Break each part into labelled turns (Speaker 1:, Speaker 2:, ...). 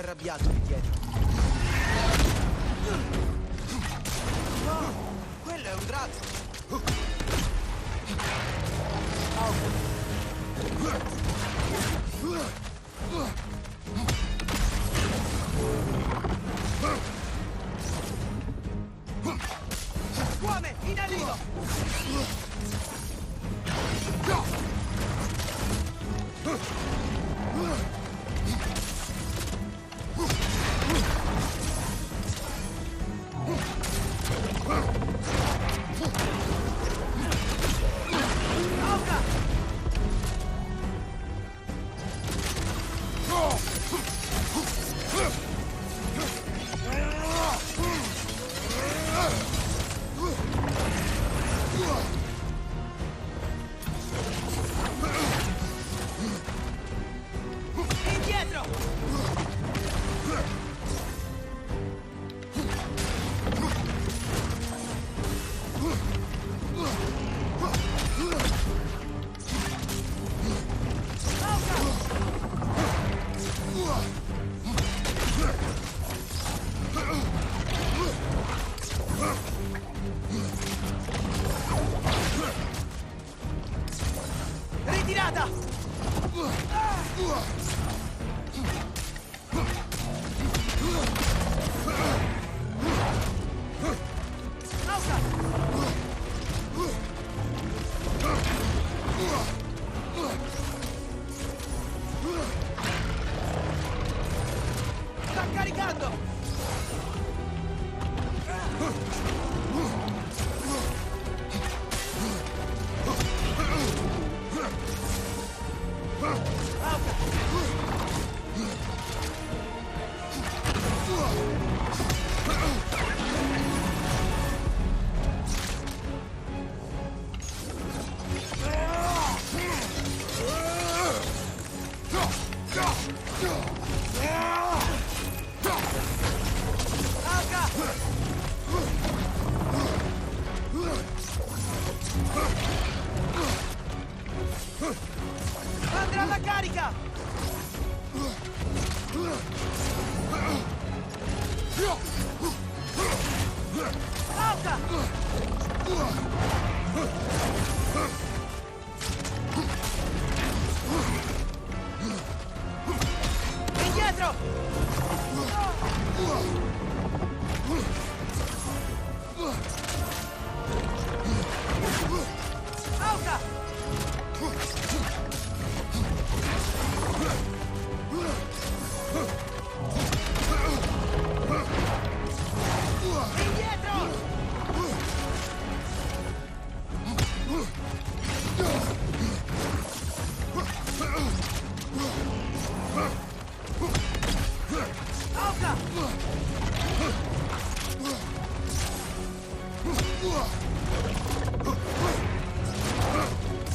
Speaker 1: arrabbiato lì dietro. No, quello è un drago. Squame, in arrivo! Ritirata! Sta caricando! Andrà alla carica! Alta! Indietro! Alta!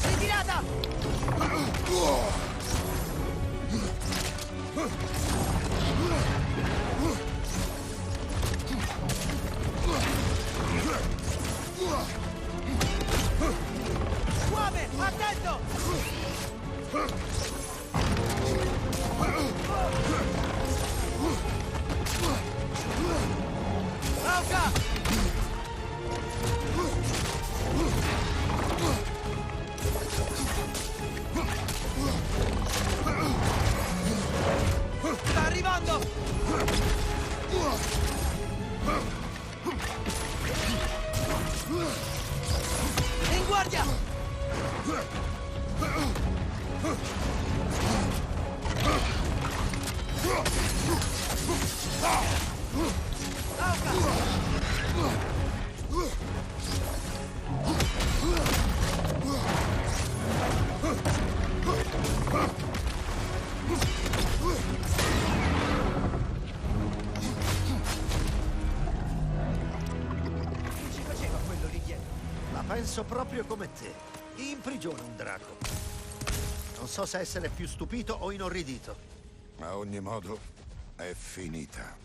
Speaker 1: Ritirata! Squame, attento! Lauca! Sta arrivando! In guardia!
Speaker 2: La penso proprio come te. In prigione un drago. Non so se essere più stupito o inorridito.
Speaker 3: A ogni modo, è finita.